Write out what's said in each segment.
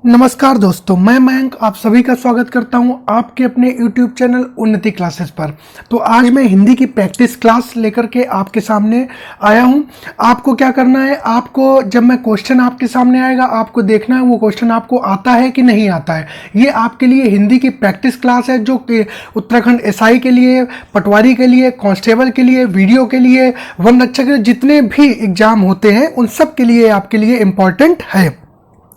नमस्कार दोस्तों, मैं मयंक आप सभी का स्वागत करता हूं आपके अपने YouTube चैनल उन्नति क्लासेस पर। तो आज मैं हिंदी की प्रैक्टिस क्लास लेकर के आपके सामने आया हूं। आपको क्या करना है, आपको जब मैं क्वेश्चन आपके सामने आएगा आपको देखना है वो क्वेश्चन आपको आता है कि नहीं आता है। ये आपके लिए हिंदी की प्रैक्टिस क्लास है जो कि उत्तराखंड एसआई के लिए, पटवारी के लिए, कांस्टेबल के लिए, वीडियो के लिए, वन रक्षक के लिए, जितने भी एग्जाम होते हैं उन सब के लिए आपके लिए इम्पॉर्टेंट है।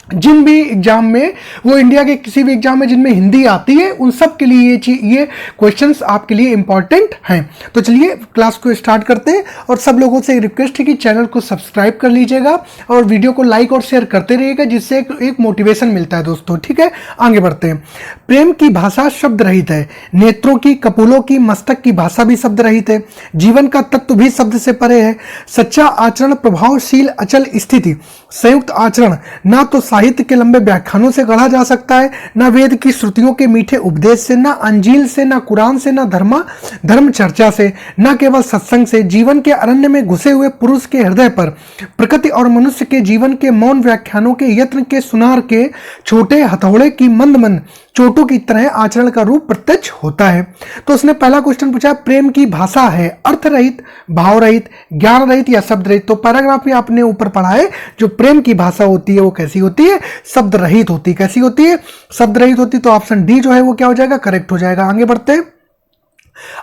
जिन भी एग्जाम में, वो इंडिया के किसी भी एग्जाम में जिनमें हिंदी आती है उन सब के लिए ये क्वेश्चंस आपके लिए इंपॉर्टेंट हैं। तो चलिए क्लास को स्टार्ट करते हैं और सब लोगों से रिक्वेस्ट है कि चैनल को सब्सक्राइब कर लीजिएगा और वीडियो को लाइक और शेयर करते रहिएगा, जिससे एक मोटिवेशन मिलता है दोस्तों। ठीक है, आगे बढ़ते हैं। प्रेम की भाषा शब्द रहित है, नेत्रों की, कपोलों की, मस्तक की भाषा भी शब्द रहित है, जीवन का तत्व भी शब्द से परे है। सच्चा आचरण प्रभावशील अचल स्थिति, संयुक्त आचरण ना तो साहित्य के लंबे व्याख्यानों से गढ़ा जा सकता है, ना वेद की श्रुतियों के मीठे उपदेश से, ना अंजील से, ना कुरान से, ना धर्म चर्चा से, ना केवल सत्संग से। जीवन के अरण्य में घुसे हुए पुरुष के हृदय पर प्रकृति और मनुष्य के जीवन के मौन व्याख्यानों के, यत्न के, सुनार के, छोटे हथौड़े की मंद मंद चोटों की तरह आचरण का रूप प्रत्यक्ष होता है। तो उसने पहला क्वेश्चन पूछा, प्रेम की भाषा है अर्थ रहित, भाव रहित, ज्ञान रहित या शब्द रहित। तो पैराग्राफ में आपने ऊपर पढ़ा है, जो प्रेम की भाषा होती है वो कैसी होती है, शब्द रहित होती है। कैसी होती है, शब्द रहित होती है। तो ऑप्शन डी जो है वो क्या हो जाएगा, करेक्ट हो जाएगा। आगे बढ़ते हैं।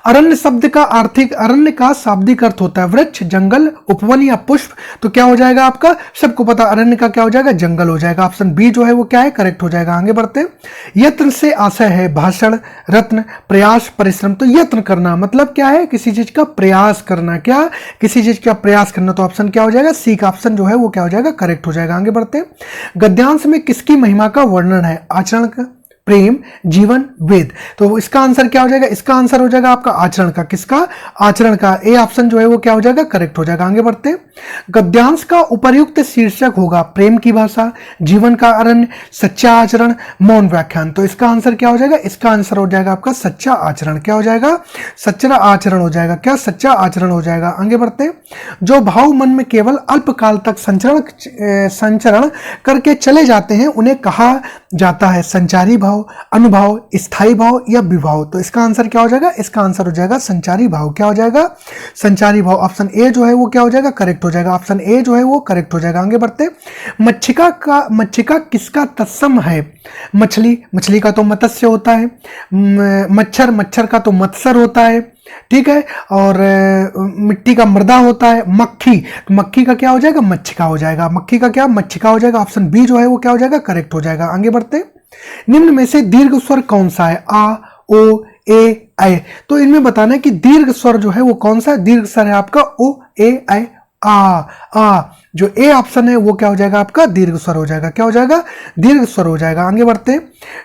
अरण्य शब्द का आर्थिक, अरण्य का शाब्दिक अर्थ होता है वृक्ष, जंगल, उपवन या पुष्प। तो क्या हो जाएगा आपका, सबको पता अरण्य का क्या हो जाएगा, जंगल हो जाएगा। ऑप्शन बी जो है वो क्या है, करेक्ट हो जाएगा। आगे बढ़ते हैं। यत्न से आशय है भाषण, रत्न, प्रयास, परिश्रम। तो यत्न करना मतलब क्या है, किसी चीज का प्रयास करना, क्या किसी चीज का प्रयास करना। तो ऑप्शन क्या हो जाएगा, सी का ऑप्शन जो है वो क्या हो जाएगा, करेक्ट हो जाएगा। आगे बढ़ते हैं। गद्यांश में किसकी महिमा का वर्णन है, आचरण का, प्रेम, जीवन, वेद। तो इसका आंसर क्या हो जाएगा, इसका आंसर हो जाएगा आपका आचरण का। किसका, आचरण का। ए ऑप्शन जो है वो क्या हो जाएगा, करेक्ट हो जाएगा। आगे बढ़ते हैं। गद्यांश का उपर्युक्त शीर्षक होगा प्रेम की भाषा, जीवन का अरण्य, सच्चा आचरण, मौन व्याख्यान। तो इसका आंसर क्या हो जाएगा, इसका आंसर हो जाएगा आपका सच्चा आचरण। क्या हो जाएगा, सच्चा आचरण हो जाएगा। क्या, सच्चा आचरण हो जाएगा। आगे बढ़ते हैं। जो भाव मन में केवल अल्पकाल तक संचरण करके चले जाते हैं उन्हें कहा जाता है संचारी भाव, अनुभाव, स्थायी भाव या विभाव। तो इसका आंसर क्या हो जाएगा, इसका आंसर हो जाएगा संचारी भाव। क्या हो जाएगा, संचारी भाव। ऑप्शन ए जो है वो क्या हो जाएगा, करेक्ट हो जाएगा। ऑप्शन ए जो है वो करेक्ट हो जाएगा। आगे बढ़ते। मच्छिका किसका तत्सम है, मछली, मछली का तो मत्स्य होता है। मच्छर का तो मत्सर होता है। ठीक है, और मिट्टी का मृदा होता है। मक्खी का क्या हो जाएगा, मच्छिका हो जाएगा। मक्खी का क्या, मच्छिका हो जाएगा। ऑप्शन बी जो है वो क्या हो जाएगा, करेक्ट हो जाएगा। आगे बढ़ते। निम्न में से दीर्घ स्वर कौन सा है, आ, ओ, ए, ऐ। तो इनमें बताना है कि दीर्घ स्वर जो है वो कौन सा है। दीर्घ स्वर है आपका ओ, ए, ऐ, आ। जो ए ऑप्शन है वो क्या हो जाएगा आपका, दीर्घ स्वर हो जाएगा। क्या हो जाएगा, दीर्घ स्वर हो जाएगा। आगे बढ़ते।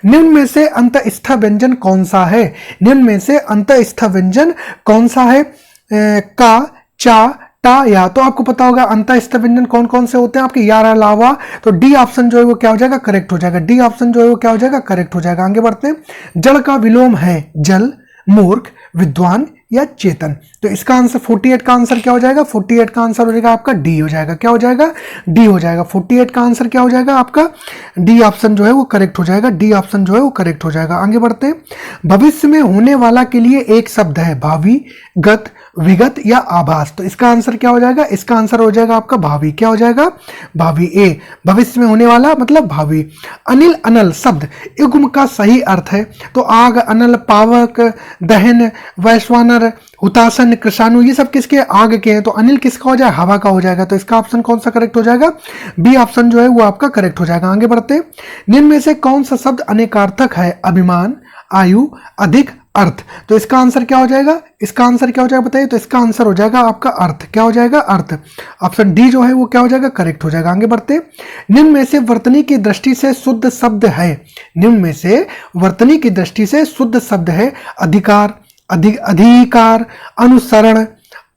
निम्न में से अंतःस्थ व्यंजन कौन सा है, निम्न में से अंतःस्थ व्यंजन कौन सा है, का, चा, टा, या। तो आपको पता होगा अंतःस्थ व्यंजन कौन कौन से होते हैं आपके, यार अलावा। तो डी ऑप्शन जो है वो क्या हो जाएगा, करेक्ट हो जाएगा। डी ऑप्शन जो है वो क्या हो जाएगा, करेक्ट हो जाएगा। आगे बढ़ते हैं। जड़ का विलोम है जल, मूर्ख, विद्वान या चेतन। तो इसका आंसर 48 का आंसर क्या हो जाएगा, 48 का आंसर हो जाएगा आपका डी हो जाएगा। क्या हो जाएगा, डी हो जाएगा। 48 का आंसर क्या हो जाएगा आपका, डी ऑप्शन जो है वो करेक्ट हो जाएगा। डी ऑप्शन जो है वो करेक्ट हो जाएगा। आगे बढ़ते हैं। भविष्य में होने वाला के लिए एक शब्द है भावी, गत, विगत या आभास। तो इसका आंसर क्या हो जाएगा, इसका आंसर हो जाएगा आपका भावी। क्या हो जाएगा, भावी। ए, भविष्य में होने वाला मतलब भावी। अनिल, अनल शब्द युग्म का सही अर्थ है। तो आग, अनल, पावक, दहन, वैश्वानर, हुतासन, कृषाणु, ये सब किसके, आग के हैं। तो अनिल किसका हो जाएगा, हवा का हो जाएगा। तो इसका ऑप्शन कौन सा करेक्ट हो जाएगा, बी ऑप्शन जो है वो आपका करेक्ट हो जाएगा। आगे बढ़ते। निम्न में से कौन सा शब्द अनेकार्थक है, अभिमान, आयु, अधिक, अर्थ। तो इसका आंसर क्या हो जाएगा, इसका आंसर क्या हो जाएगा बताइए। तो इसका आंसर हो जाएगा आपका अर्थ। क्या हो जाएगा, अर्थ। ऑप्शन डी जो है वो क्या हो जाएगा, करेक्ट हो जाएगा। आगे बढ़ते। निम्न में से वर्तनी की दृष्टि से शुद्ध शब्द है, निम्न में से वर्तनी की दृष्टि से शुद्ध शब्द है अधिकार, अधिकार, अनुसरण,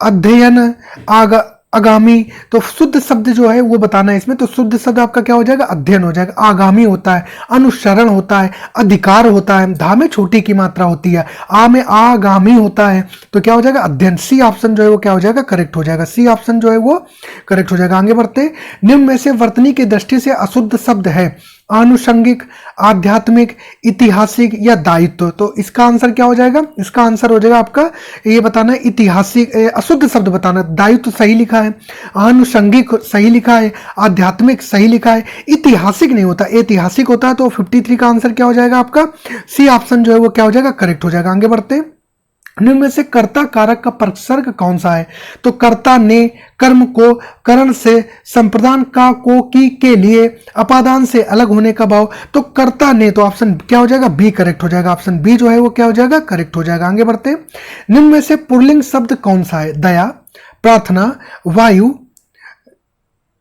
अध्ययन, आगामी। तो शुद्ध शब्द जो है वो बताना है इसमें। तो शुद्ध शब्द आपका क्या हो जाएगा, अध्ययन हो जाएगा। आगामी होता है, अनुसरण होता है, अधिकार होता है, धा में छोटी की मात्रा होती है, आ में आगामी होता है। तो क्या हो जाएगा, अध्ययन। सी ऑप्शन जो है वो क्या हो जाएगा, करेक्ट हो जाएगा। सी ऑप्शन जो है वो करेक्ट हो जाएगा। आगे बढ़ते। निम्न में से वर्तनी की दृष्टि से अशुद्ध शब्द है आनुषंगिक, आध्यात्मिक, ऐतिहासिक या दायित्व। तो इसका आंसर क्या हो जाएगा? इसका आंसर हो जाएगा आपका, ये बताना है ऐतिहासिक, अशुद्ध शब्द बताना। दायित्व सही लिखा है, आनुषंगिक सही लिखा है, आध्यात्मिक सही लिखा है, ऐतिहासिक नहीं होता, ऐतिहासिक होता है। तो 53 का आंसर क्या हो जाएगा आपका? सी ऑप्शन जो है वो क्या हो जाएगा? करेक्ट हो जाएगा। आगे बढ़ते हैं। निम्न में से कर्ता कारक का प्रसर्ग कौन सा है? तो कर्ता ने, कर्म को, करण से, संप्रदान का, को, की, के लिए, अपादान से अलग होने का भाव। तो कर्ता ने, तो ऑप्शन क्या हो जाएगा? बी करेक्ट हो जाएगा। ऑप्शन बी जो है वो क्या हो जाएगा? करेक्ट हो जाएगा। आगे बढ़ते हैं। निम्न में से पुल्लिंग शब्द कौन सा है? दया, प्रार्थना, वायु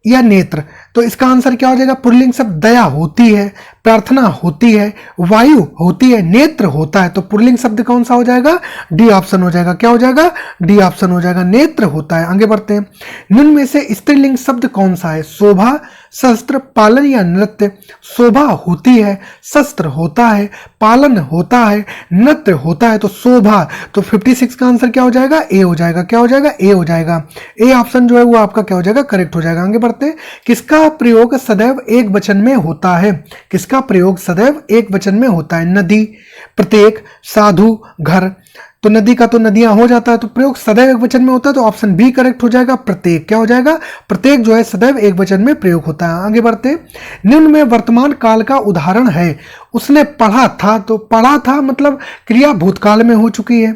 या नेत्र। तो इसका आंसर क्या हो जाएगा? पुल्लिंग शब्द दया होती है, प्रार्थना होती है, वायु होती है, नेत्र होता है। तो पुल्लिंग शब्द कौन सा हो जाएगा? डी ऑप्शन हो जाएगा। क्या हो जाएगा? डी ऑप्शन हो जाएगा, नेत्र होता है। आगे बढ़ते हैं। निम्न में से स्त्रीलिंग शब्द कौन सा है? शोभा, शस्त्र, पालन या नृत्य। शोभा होती है, शस्त्र होता है, पालन होता है, नृत्य होता है। तो शोभा, तो 56 का आंसर क्या हो जाएगा? ए हो जाएगा। क्या हो जाएगा? ए हो जाएगा। ए ऑप्शन जो है वो आपका क्या हो जाएगा? करेक्ट हो जाएगा। आगे बढ़ते हैं। किसका प्रयोग सदैव एक वचन में होता है? किसका प्रयोग सदैव एक वचन में होता है? नदी, प्रत्येक, साधु, घर। तो नदी का तो नदियां हो जाता है, तो प्रयोग सदैव एक वचन में होता है। तो ऑप्शन बी करेक्ट हो जाएगा, प्रत्येक। क्या हो जाएगा? प्रत्येक जो है सदैव एक वचन में प्रयोग होता है। आगे बढ़ते। निम्न में वर्तमान काल का उदाहरण है। उसने पढ़ा था, तो पढ़ा था मतलब क्रिया भूतकाल में हो चुकी है।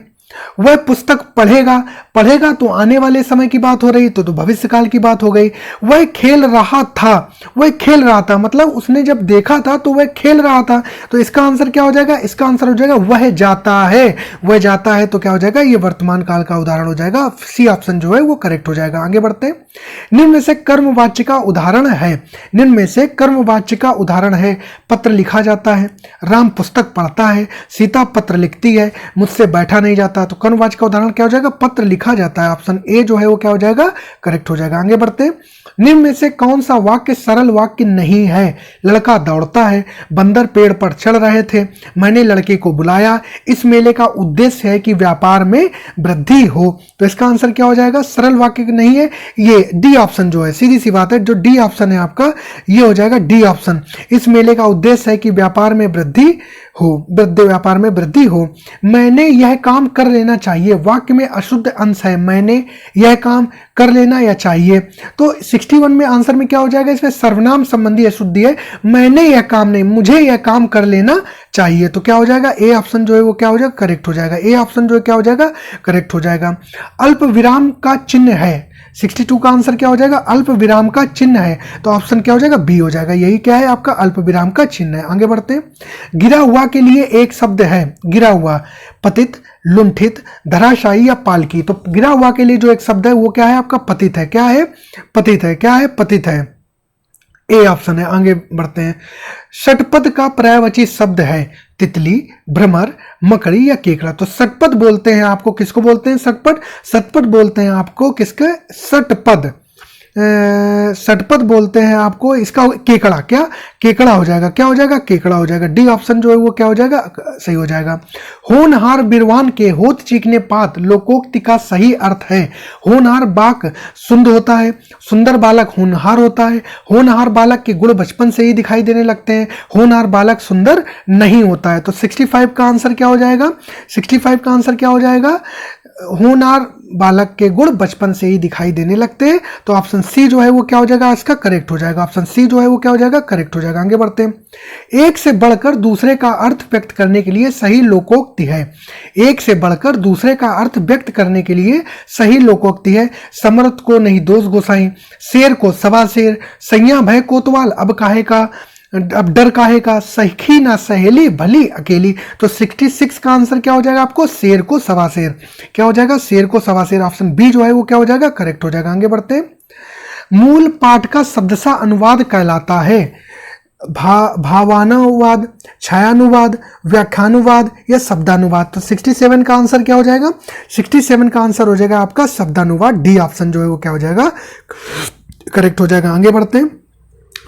वह पुस्तक पढ़ेगा, पढ़ेगा तो आने वाले समय की बात हो रही, तो भविष्य काल की बात हो गई। वह खेल रहा था, वह खेल रहा था मतलब उसने जब देखा था तो वह खेल रहा था। तो इसका आंसर क्या हो जाएगा? इसका आंसर हो जाएगा वह जाता है। वह जाता है तो क्या हो जाएगा? ये वर्तमान काल का उदाहरण हो जाएगा। सी ऑप्शन जो है वो करेक्ट हो जाएगा। आगे बढ़ते हैं। निम्न में से कर्मवाच्य का उदाहरण है। निम्न में से कर्मवाच्य का उदाहरण है। पत्र लिखा जाता है, राम पुस्तक पढ़ता है, सीता पत्र लिखती है, मुझसे बैठा नहीं जाता। तो कर्मवाच्य का उदाहरण क्या हो जाएगा? पत्र लिखा जाता है। ऑप्शन ए जो है वो क्या हो जाएगा? करेक्ट हो जाएगा। आगे बढ़ते। निम्न में से कौन सा वाक्य सरल वाक्य नहीं है? लड़का दौड़ता है, बंदर पेड़ पर चढ़ रहे थे, मैंने लड़के को बुलाया, इस मेले का उद्देश्य है कि व्यापार में वृद्धि हो। तो इसका आंसर क्या हो जाएगा? सरल वाक्य नहीं है, ये डी ऑप्शन जो है, सीधी सी बात है, जो डी ऑप्शन है आपका ये हो जाएगा डी ऑप्शन। इस मेले का उद्देश्य है कि व्यापार में वृद्धि हो, व्यापार में वृद्धि हो। मैंने यह काम कर लेना चाहिए, वाक्य में अशुद्ध अंश है, मैंने यह काम कर लेना या चाहिए। तो 61 में आंसर में क्या हो जाएगा? इसमें सर्वनाम संबंधी अशुद्धि है, मैंने यह काम नहीं, मुझे यह काम कर लेना चाहिए। तो क्या हो जाएगा? ए ऑप्शन जो है वो क्या हो जाएगा? करेक्ट हो जाएगा। ए ऑप्शन जो है क्या हो जाएगा? करेक्ट हो जाएगा। अल्प विराम का चिन्ह है। 62 का आंसर क्या हो जाएगा? अल्प विराम का चिन्ह है। तो ऑप्शन क्या हो जाएगा? बी हो जाएगा। यही क्या है आपका? अल्प विराम का चिन्ह है। आगे बढ़ते हैं। गिरा हुआ के लिए एक शब्द है। गिरा हुआ, पतित, लुंठित, धराशायी या पालकी। तो गिरा हुआ के लिए जो एक शब्द है वो क्या है आपका? पतित है। क्या है? पतित है। क्या है? पतित है। ए ऑप्शन है। आगे बढ़ते हैं। षटपद का पर्यायवाची शब्द है। तितली, भ्रमर, मकड़ी या केकड़ा। तो षटपद बोलते हैं आपको, किसको बोलते हैं? षटपद। षटपद बोलते हैं आपको किसके? षटपद। षटपद बोलते हैं आपको इसका केकड़ा। क्या? केकड़ा हो जाएगा। क्या हो जाएगा? केकड़ा हो जाएगा। डी ऑप्शन जो है वो क्या हो जाएगा? सही हो जाएगा। होनहार बिरवान के होत चीखने पात लोकोक्ति का सही अर्थ है। होनहार बाक सुंदर होता है, सुंदर बालक होनहार होता है, होनहार बालक के गुण बचपन से ही दिखाई देने लगते हैं, होनहार बालक सुंदर नहीं होता है। तो 65 का आंसर क्या हो जाएगा? 65 का आंसर क्या हो जाएगा? होनहार बालक के गुण बचपन से ही दिखाई देने लगते हैं। तो ऑप्शन सी जो है वो क्या हो जाएगा? इसका करेक्ट हो जाएगा। ऑप्शन सी जो है वो क्या हो जाएगा? करेक्ट हो जाएगा। आगे बढ़ते हैं। एक से बढ़कर दूसरे का अर्थ व्यक्त करने के लिए सही लोकोक्ति है। एक से बढ़कर दूसरे का अर्थ व्यक्त करने के लिए सही लोकोक्ति है। समर्थ को नहीं दोष गोसाई, शेर को सवा शेर, सैया भय कोतवाल अब काहे का, अब डर काहे का, सखी ना सहेली भली अकेली। तो 66 का आंसर क्या हो जाएगा आपको? शेर को सवा शेर। क्या हो जाएगा? शेर को सवा शेर। ऑप्शन बी जो है वो क्या हो जाएगा? करेक्ट हो जाएगा। आगे बढ़ते हैं। मूल पाठ का शब्दशः अनुवाद कहलाता है। भावानुवाद, छायानुवाद, व्याख्यानुवाद या शब्दानुवाद। तो 67 का आंसर क्या हो जाएगा? 67 का आंसर हो जाएगा आपका शब्दानुवाद। डी ऑप्शन जो है वो क्या हो जाएगा? करेक्ट हो जाएगा। आगे बढ़ते हैं।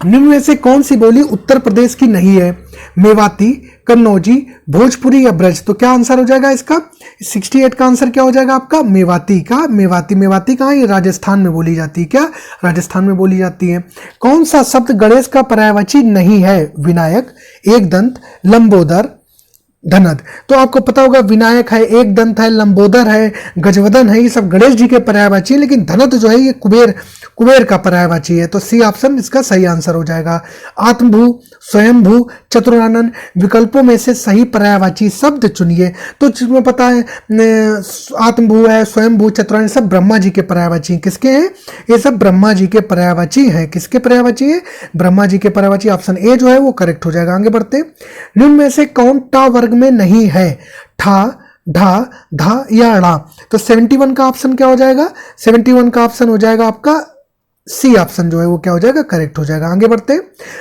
निम्न में से कौन सी बोली उत्तर प्रदेश की नहीं है? मेवाती, कन्नौजी, भोजपुरी या ब्रज? तो क्या आंसर हो जाएगा इसका? 68 का आंसर क्या हो जाएगा आपका? मेवाती का। मेवाती कहाँ? ये राजस्थान में बोली जाती है। क्या? राजस्थान में बोली जाती है। कौन सा शब्द गणेश का पर्यायवाची नहीं है? विनायक, एक दंत, लंबोदर, धनद? तो आपको पता होगा विनायक है, एक दंत है, लंबोदर है, गजवदन है, ये सब गणेश जी के पर्यायवाची है, लेकिन धनद जो है ये कुबेर का पर्यायवाची है। तो सी ऑप्शन इसका सही आंसर हो जाएगा। आत्मभू, स्वयंभू, चतुरानन, विकल्पों में से सही पर्यायवाची शब्द चुनिए। तो जिसमें पता है आत्मभू है, स्वयंभू, चतुरानन, सब ब्रह्मा जी के पर्यायवाची हैं। किसके हैं? ये सब ब्रह्मा जी के पर्यायवाची हैं। किसके पर्यायवाची है? ब्रह्मा जी के पर्यायवाची। ऑप्शन ए जो है वो करेक्ट हो जाएगा। आगे बढ़ते। निम्न में से कौन टा वर्ग में नहीं है? ठा, ढा, धा या ड़ा? तो 71 का ऑप्शन क्या हो जाएगा? 71 का ऑप्शन हो जाएगा आपका सी ऑप्शन जो है वो क्या हो जाएगा? करेक्ट हो जाएगा। आगे बढ़ते।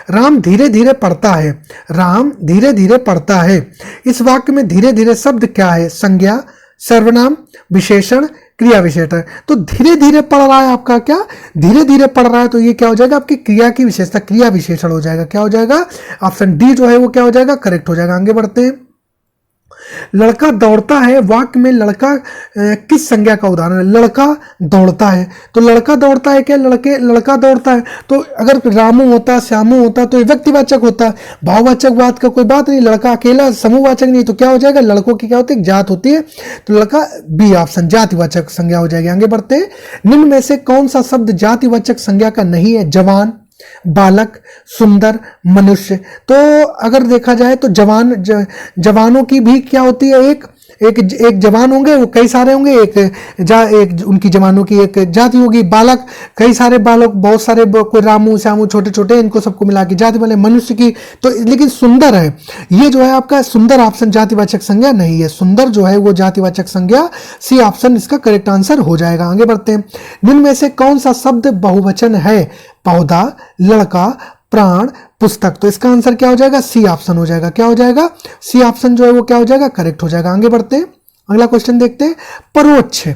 राम धीरे धीरे पढ़ता है। राम धीरे धीरे पढ़ता है, इस वाक्य में धीरे धीरे शब्द क्या है? संज्ञा, सर्वनाम, विशेषण, क्रिया विशेषण? तो धीरे धीरे पढ़ रहा है आपका क्या? धीरे धीरे पढ़ रहा है, तो ये क्या हो जाएगा? आपकी क्रिया की विशेषता, क्रिया विशेषण हो जाएगा। क्या हो जाएगा? ऑप्शन डी जो है वो क्या हो जाएगा? करेक्ट हो जाएगा। आगे बढ़ते हैं। लड़का दौड़ता है, वाक्य में लड़का किस संज्ञा का उदाहरण है? लड़का दौड़ता है, तो लड़का दौड़ता है क्या? लड़का दौड़ता है, तो अगर रामू होता, श्यामू होता तो ये व्यक्तिवाचक होता, भाववाचक बात का कोई बात नहीं। लड़का अकेला समूहवाचक नहीं, तो क्या हो जाएगा? लड़कों की क्या होती है? जात होती है, तो लड़का बी ऑप्शन जातिवाचक संज्ञा हो जाएगी। आगे बढ़ते हैं। निम्न में से कौन सा शब्द जातिवाचक संज्ञा का नहीं है? जवान, बालक, सुंदर, मनुष्य? तो अगर देखा जाए तो जवानों की भी क्या होती है? एक जवान होंगे, वो कई सारे होंगे, एक उनकी जवानों की एक जाति होगी। बालक, कई सारे बालक, बहुत सारे, कोई रामू श्यामू, छोटे छोटे, इनको सबको मिला के जाति वाले। मनुष्य की तो, लेकिन सुंदर है, ये जो है आपका सुंदर ऑप्शन जातिवाचक संज्ञा नहीं है। सुंदर जो है वो जातिवाचक संज्ञा, सी ऑप्शन इसका करेक्ट आंसर हो जाएगा। आगे बढ़ते हैं। निम्न में से कौन सा शब्द बहुवचन है? पौधा, लड़का, प्राण, पुस्तक? तो इसका आंसर क्या हो जाएगा? सी ऑप्शन हो जाएगा। क्या हो जाएगा? सी ऑप्शन जो है वो क्या हो जाएगा? करेक्ट हो जाएगा। आगे बढ़ते हैं। अगला क्वेश्चन देखते हैं। परोक्ष,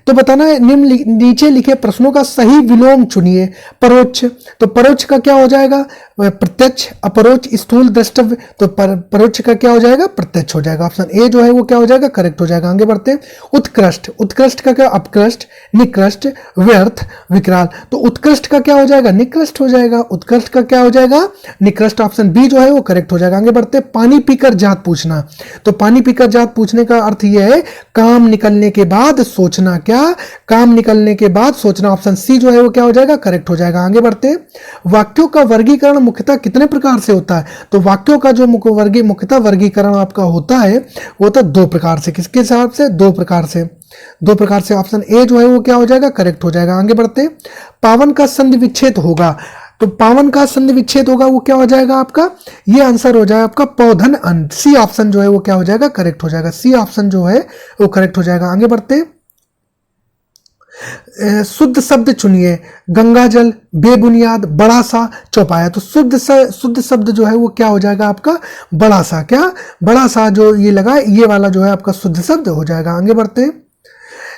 तो बताना है नीचे लिखे प्रश्नों का सही विलोम चुनिए। परोक्ष, तो परोक्ष का क्या हो जाएगा? प्रत्यक्ष, अपरोक्ष, स्थूल, द्रष्टव्य? तो परोक्ष का क्या हो जाएगा? प्रत्यक्ष हो जाएगा। ऑप्शन ए जो है वो क्या हो जाएगा? करेक्ट हो जाएगा। आगे बढ़ते हैं। उत्कृष्ट, उत्कृष्ट का क्या? अपकृष्ट, निकृष्ट, व्यर्थ, विकराल? तो उत्कृष्ट का क्या हो जाएगा? निकृष्ट हो जाएगा। उत्कृष्ट का क्या हो जाएगा? निकृष्ट। ऑप्शन बी जो है वो करेक्ट हो जाएगा। आगे बढ़ते हैं। पानी पीकर जात पूछना, तो पानी पीकर जात पूछने का अर्थ यह है काम निकलने के बाद सोचना। क्या? काम निकलने के बाद सोचना। ऑप्शन सी जो है वो क्या हो जाएगा? करेक्ट हो जाएगा। आगे बढ़ते हैं। वाक्यों का वर्गीकरण मुख्यतः कितने प्रकार से होता है? तो वाक्यों का जो मुख्यतः वर्गीकरण आपका होता है वो होता है 2 प्रकार से। किसके हिसाब से? 2 प्रकार से। 2 प्रकार से। ऑप्शन ए जो है वो क्या हो जाएगा? करेक्ट हो जाएगा। आगे बढ़ते हैं। पावन का संधि विच्छेद होगा, तो पावन का संधि विच्छेद होगा वो क्या हो जाएगा आपका? ये आंसर हो जाएगा आपका पौधन अंत। सी ऑप्शन जो है वो क्या हो जाएगा? करेक्ट हो जाएगा। सी ऑप्शन जो है वो करेक्ट हो जाएगा। आगे बढ़ते हैं। शुद्ध शब्द चुनिए। गंगाजल, बेबुनियाद, बड़ा सा, चौपाया? तो शुद्ध शब्द जो है वो क्या हो जाएगा आपका? बड़ा सा। क्या? बड़ा सा जो ये लगा, ये वाला जो है आपका शुद्ध शब्द हो जाएगा। आगे बढ़ते हैं।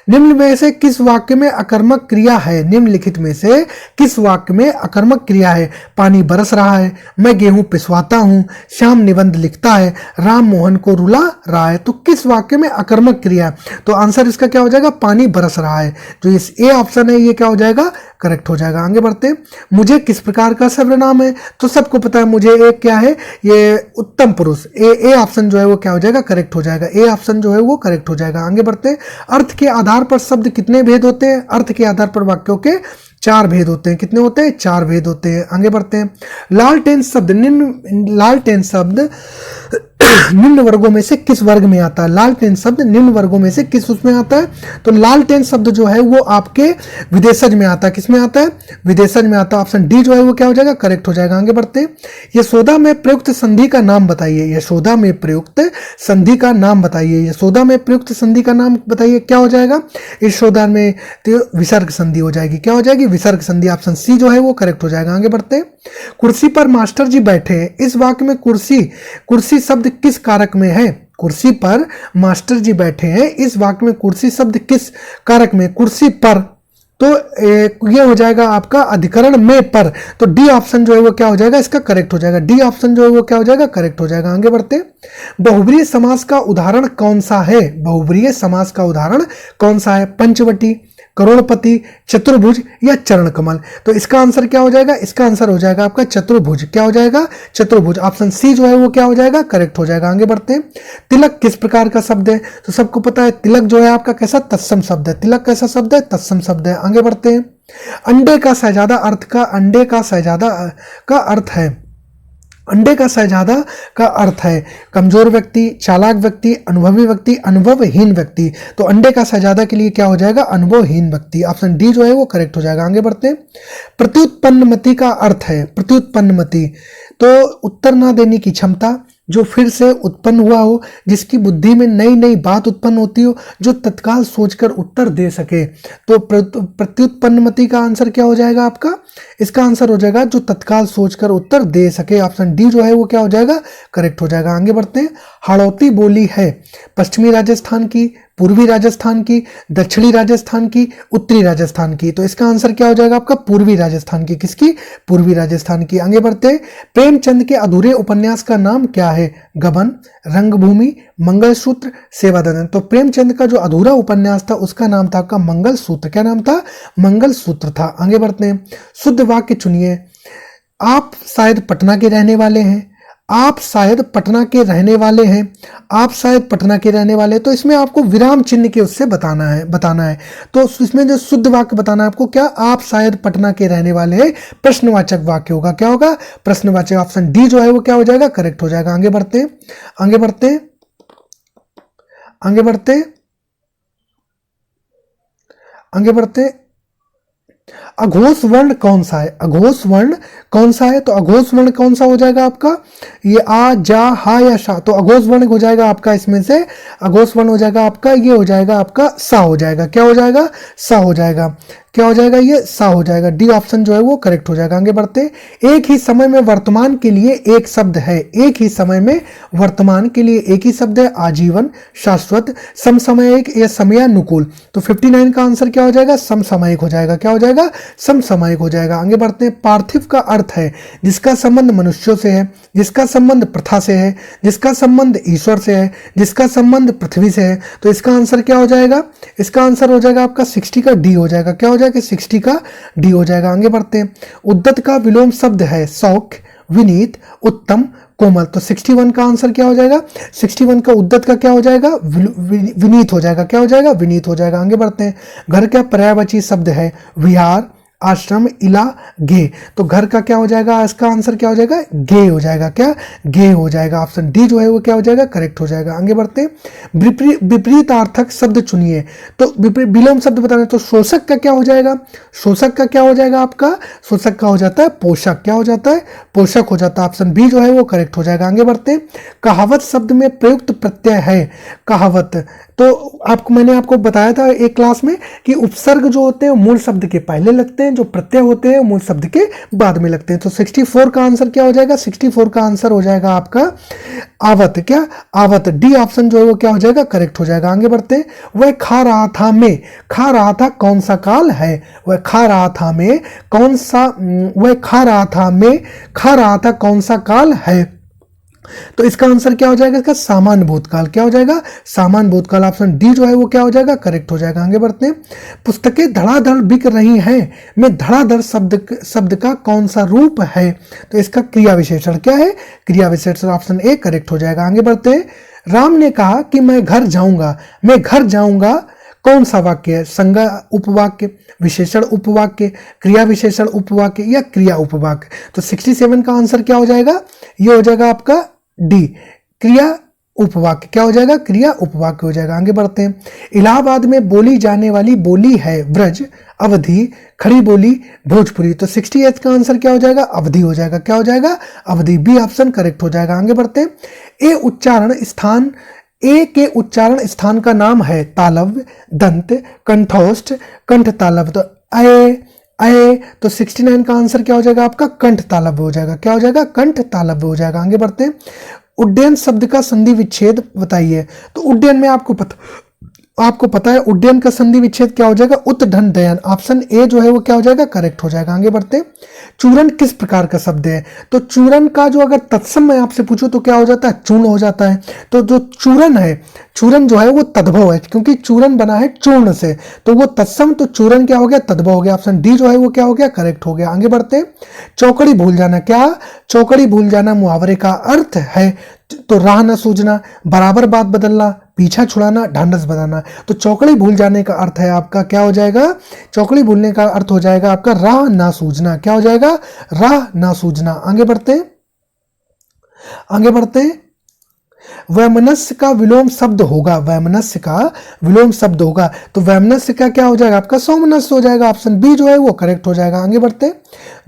निम्न में से किस वाक्य में अकर्मक क्रिया है? निम्नलिखित में से किस वाक्य में अकर्मक क्रिया है? पानी बरस रहा है, मैं गेहूं पिसवाता हूं, श्याम निबंध लिखता है, राम मोहन को रुला रहा है? तो किस वाक्य में अकर्मक क्रिया है? तो आंसर इसका क्या हो जाएगा? पानी बरस रहा है। जो इस ए ऑप्शन है ये क्या हो जाएगा? करेक्ट हो जाएगा। आगे बढ़ते हैं। मुझे किस प्रकार का सर्वनाम है? तो सबको पता है मुझे एक क्या है? ये उत्तम पुरुष। ए ऑप्शन जो है वो क्या हो जाएगा? करेक्ट हो जाएगा। ए ऑप्शन जो है वो करेक्ट हो जाएगा। आगे बढ़ते हैं। अर्थ के आधार पर शब्द कितने भेद होते हैं? अर्थ के आधार पर वाक्यों के 4 भेद होते हैं। कितने होते हैं? 4 भेद होते हैं। आगे बढ़ते हैं। लालटेन शब्द निम्न वर्गों में से किस वर्ग में आता है? लालटेन शब्द निम्न वर्गों में से किस उसमें आता है? तो लालटेन शब्द जो है वो आपके विदेशज में आता है। किस में आता है? विदेशज में आता है। ऑप्शन डी जो है वो क्या हो जाएगा? करेक्ट हो जाएगा। आगे बढ़ते हैं। यशोदा में प्रयुक्त संधि का नाम बताइए। यशोदा में प्रयुक्त संधि का नाम बताइए। यशोदा में प्रयुक्त संधि का नाम बताइए। क्या हो जाएगा? यशोदा में तो विसर्ग संधि हो जाएगी। क्या हो जाएगी? विसर्ग संधि। ऑप्शन सी जो है वो करेक्ट हो जाएगा। आगे बढ़ते हैं। कुर्सी पर मास्टर जी बैठे हैं, इस वाक्य में कुर्सी शब्द किस कारक में है? कुर्सी पर मास्टर जी बैठे हैं, इस वाक्य में कुर्सी शब्द किस कारक में? कुर्सी पर तो ये हो जाएगा आपका अधिकरण में पर। तो डी ऑप्शन जो है वो क्या हो जाएगा, इसका करेक्ट हो जाएगा। डी ऑप्शन जो है वो क्या हो जाएगा, करेक्ट हो जाएगा। आगे बढ़ते, बहुब्रीहि समास का उदाहरण कौन सा है? बहुब्रीहि समास का उदाहरण कौन सा है? पंचवटी, करोड़पति, चतुर्भुज या चरण कमल। तो इसका आंसर क्या हो जाएगा, इसका आंसर हो जाएगा आपका चतुर्भुज। क्या हो जाएगा, चतुर्भुज। ऑप्शन सी जो है वो क्या हो जाएगा, करेक्ट हो जाएगा। आगे बढ़ते हैं, तिलक किस प्रकार का शब्द है? तो सबको पता है तिलक जो है आपका कैसा, तत्सम शब्द है। तिलक कैसा शब्द है, तत्सम शब्द है। आगे बढ़ते हैं, अंडे का शहजादा अर्थ का, अंडे का शहजादा का अर्थ है, अंडे का शहजादा का अर्थ है कमजोर व्यक्ति, चालाक व्यक्ति, अनुभवी व्यक्ति, अनुभवहीन व्यक्ति। तो अंडे का शहजादा के लिए क्या हो जाएगा, अनुभवहीन व्यक्ति। ऑप्शन डी जो है वो करेक्ट हो जाएगा। आगे बढ़ते हैं, प्रत्युत्पन्नमति का अर्थ है, प्रत्युत्पन्नमति तो उत्तर ना देने की क्षमता, जो फिर से उत्पन्न हुआ हो, जिसकी बुद्धि में नई नई बात उत्पन्न होती हो, जो तत्काल सोचकर उत्तर दे सके। तो प्रत्युत्पन्नमति का आंसर क्या हो जाएगा आपका, इसका आंसर हो जाएगा जो तत्काल सोचकर उत्तर दे सके। ऑप्शन डी जो है वो क्या हो जाएगा, करेक्ट हो जाएगा। आगे बढ़ते हैं, हाड़ौती बोली है पश्चिमी राजस्थान की, पूर्वी राजस्थान की, दक्षिणी राजस्थान की, उत्तरी राजस्थान की। तो इसका आंसर क्या हो जाएगा आपका, पूर्वी राजस्थान की। किसकी, पूर्वी राजस्थान की। आगे बढ़ते हैं, प्रेमचंद के अधूरे उपन्यास का नाम क्या है? गबन, रंगभूमि, मंगलसूत्र, सेवादन। तो प्रेमचंद का जो अधूरा उपन्यास था उसका नाम था आपका मंगलसूत्र। क्या नाम था, मंगलसूत्र था। आगे बढ़ते हैं, शुद्ध वाक्य चुनिए। आप शायद पटना के रहने वाले हैं, आप शायद पटना के रहने वाले हैं, आप शायद पटना के रहने वाले। तो इसमें आपको विराम चिन्ह के उससे बताना है। तो इसमें जो शुद्ध वाक्य बताना है आपको, क्या, आप शायद पटना के रहने वाले हैं, प्रश्नवाचक वाक्य होगा। क्या होगा, प्रश्नवाचक। ऑप्शन डी जो है वो क्या हो जाएगा, करेक्ट हो जाएगा। आगे बढ़ते हैं, आगे बढ़ते हैं, आगे बढ़ते हैं, आगे बढ़ते हैं। अघोष वर्ण कौन सा है? अघोष वर्ण कौन सा है? तो अघोष वर्ण कौन सा हो जाएगा आपका, ये आ, जा, हा या शा। तो अघोष वर्ण हो जाएगा आपका, इसमें से अघोष वर्ण हो जाएगा आपका, ये हो जाएगा आपका सा हो जाएगा। क्या हो जाएगा, सा हो जाएगा। क्या हो जाएगा, ये सा हो जाएगा। डी ऑप्शन जो है वो करेक्ट हो जाएगा। आगे बढ़ते, एक ही समय में वर्तमान के लिए एक शब्द है, एक ही समय में वर्तमान के लिए एक ही शब्द है, आजीवन, शाश्वत, समसामयिक या समयानुकूल। तो 59 का आंसर क्या हो जाएगा, समसामयिक हो जाएगा। क्या हो जाएगा, समसामयिक हो जाएगा। आगे बढ़ते हैं, पार्थिव का अर्थ है जिसका संबंध मनुष्यों से है, जिसका संबंध प्रथा से है, जिसका संबंध ईश्वर से है, जिसका संबंध पृथ्वी से है। तो इसका आंसर क्या हो जाएगा, इसका आंसर हो जाएगा आपका 60 का डी हो जाएगा। क्या हो जाएगा, 60 का डी हो जाएगा। आगे बढ़ते हैं, उद्दत का विलोम शब्द है सौख्य, विनीत, उत्तम, कोमल। तो 61 का आंसर क्या हो जाएगा, 61 का उद्दत का क्या हो जाएगा, विनीत हो जाएगा। क्या हो जाएगा, विनीत हो जाएगा। आगे बढ़ते हैं, घर का पर्यायवाची शब्द है विहार, आश्रम, इला, गे। तो घर का क्या हो जाएगा, इसका आंसर क्या हो जाएगा, गे हो जाएगा। क्या, गे हो जाएगा। ऑप्शन डी जो है वो क्या हो जाएगा, करेक्ट हो जाएगा। आगे बढ़ते हैं, विपरीतार्थक शब्द चुनिए। तो विलोम शब्द बताना, तो शोषक का क्या हो जाएगा, शोषक का क्या हो जाएगा आपका, शोषक का हो जाता है पोषक। क्या हो जाता है, पोषक हो जाता है। ऑप्शन बी जो है वो करेक्ट हो जाएगा। आगे बढ़ते हैं, कहावत शब्द में प्रयुक्त प्रत्यय है, कहावत। तो मैंने आपको बताया था एक क्लास में कि उपसर्ग जो होते हैं मूल शब्द के पहले लगते हैं, जो प्रत्यय होते हैं मूल शब्द के बाद में लगते हैं। तो 64 का आंसर क्या हो जाएगा, 64 का आंसर हो जाएगा आपका आवत। क्या, आवत। डी ऑप्शन जो है वो क्या हो जाएगा, करेक्ट हो जाएगा। आगे बढ़ते हैं, वह खा रहा था में, खा रहा था कौन सा काल है, वह खा रहा था में कौन सा, वह खा रहा था में खा रहा था कौन सा काल है। तो इसका आंसर क्या हो जाएगा, इसका सामान्य भूतकाल। क्या हो जाएगा, सामान्य भूतकाल। ऑप्शन डी जो है वो क्या हो जाएगा, करेक्ट हो जाएगा। आगे बढ़ते हैं, पुस्तकें धड़ाधड़ बिक रही हैं में धड़ाधड़ शब्द का कौन सा रूप है। तो इसका क्रिया विशेषण क्या है, क्रिया विशेषण। ऑप्शन ए करेक्ट हो जाएगा। आगे बढ़ते हैं, राम ने कहा कि मैं घर जाऊंगा, मैं घर जाऊंगा कौन सा वाक्य है, संज्ञा उपवाक्य, विशेषण उपवाक्य, क्रिया विशेषण उपवाक्य या क्रिया उपवाक्य। तो 67 का आंसर क्या हो जाएगा, ये हो जाएगा आपका डी, क्रिया उपवाक्य। क्या हो जाएगा, क्रिया उपवाक्य हो जाएगा। आगे बढ़ते हैं, इलाहाबाद में बोली जाने वाली बोली है ब्रज, अवधि, खड़ी बोली, भोजपुरी। तो 68 का आंसर क्या हो जाएगा, अवधि हो जाएगा। क्या हो जाएगा, अवधि। बी ऑप्शन करेक्ट हो जाएगा। आगे बढ़ते हैं, ए उच्चारण स्थान, ए के उच्चारण स्थान का नाम है तालव्य, दंत, कंठोष्ठ, कंठ तालव्य। तो अय, तो 69 का आंसर क्या हो जाएगा आपका, कंठ तालव्य हो जाएगा। क्या हो जाएगा, कंठ तालव्य हो जाएगा। आगे बढ़ते हैं, उड्डयन शब्द का संधि विच्छेद बताइए। तो उड्डयन में आपको पता आपको पता है उड्डयन का संधि विच्छेद क्या हो जाएगा, उत्डयन। ऑप्शन ए जो है वो क्या हो जाएगा, करेक्ट हो जाएगा। आगे बढ़ते, चूरन किस प्रकार का शब्द है? तो चूरन का जो अगर तत्सम मैं आपसे पूछूं तो क्या हो जाता है, चूर्ण हो जाता है। तो जो चूरन है, चूरन जो है वो तद्भव है, क्योंकि चूरन बना है चूर्ण से, तो वो तत्सम, तो चूरन क्या हो गया, तद्भव हो गया। ऑप्शन डी जो है वो क्या हो गया, करेक्ट हो गया। आगे बढ़ते, चौकड़ी भूल जाना, क्या चौकड़ी भूल जाना मुहावरे का अर्थ है? तो राह न सूझना, बराबर बात बदलना, पीछा छुड़ाना, ढांढस बदलना। तो चौकड़ी भूल जाने का अर्थ है आपका क्या हो जाएगा, चौकड़ी भूलने का अर्थ हो जाएगा आपका राह ना सूझना। क्या हो जाएगा, राह ना सूझना। आगे बढ़ते, आगे बढ़ते, वैमनस्य का विलोम शब्द होगा, वैमनस्य का विलोम शब्द होगा, तो वैमनस्य का क्या हो जाएगा आपका, सौमनस्य हो जाएगा। ऑप्शन बी जो है वो करेक्ट हो जाएगा। आगे बढ़ते,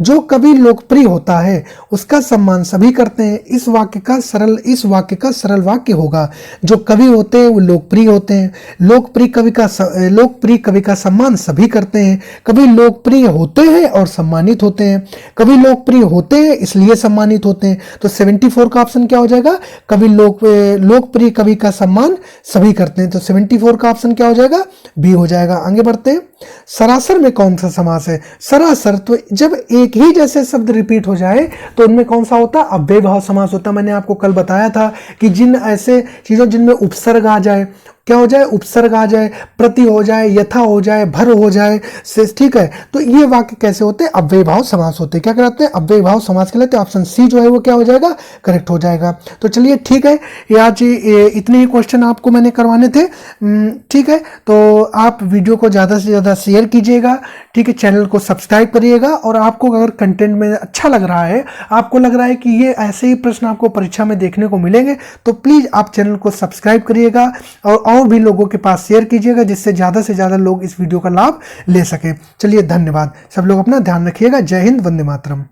जो कवि लोकप्रिय होता है उसका सम्मान सभी करते हैं। इस वाक्य का सरल वाक्य होगा। जो कवि होते हैं वो लोकप्रिय होते हैं, लोकप्रिय कवि का सम्मान सभी करते हैं। कवि लोकप्रिय होते हैं और सम्मानित होते हैं, कवि लोकप्रिय होते हैं इसलिए सम्मानित होते हैं। तो 74 का ऑप्शन क्या हो जाएगा, कवि लोकप्रिय कवि का सम्मान सभी करते हैं। तो 74 का ऑप्शन क्या हो जाएगा, बी हो जाएगा। आगे बढ़ते हैं, सरासर में कौन सा समास है? सरासर तो जब एक ही जैसे शब्द रिपीट हो जाए तो उनमें कौन सा होता है, अव्यय भाव समास होता है। मैंने आपको कल बताया था कि जिन ऐसे चीजों जिनमें उपसर्ग आ जाए, क्या हो जाए, उपसर्ग आ जाए, प्रति हो जाए, यथा हो जाए, भर हो जाए, ठीक है, तो ये वाक्य कैसे होते हैं, अव्यय भाव समास होते हैं। क्या कहते हैं, अव्यय भाव समास कहलाते हैं। ऑप्शन सी जो है वो क्या हो जाएगा, करेक्ट हो जाएगा। तो चलिए ठीक है, ये आज इतने ही क्वेश्चन आपको मैंने करवाने थे। ठीक है, तो आप वीडियो को ज़्यादा से ज़्यादा शेयर कीजिएगा, ठीक है, चैनल को सब्सक्राइब करिएगा। और आपको अगर कंटेंट में अच्छा लग रहा है, आपको लग रहा है कि ये ऐसे ही प्रश्न आपको परीक्षा में देखने को मिलेंगे, तो प्लीज़ आप चैनल को सब्सक्राइब करिएगा और भी लोगों के पास शेयर कीजिएगा, जिससे ज़्यादा से ज़्यादा लोग इस वीडियो का लाभ ले सकें। चलिए धन्यवाद, सब लोग अपना ध्यान रखिएगा। जय हिंद, वंदे मातरम।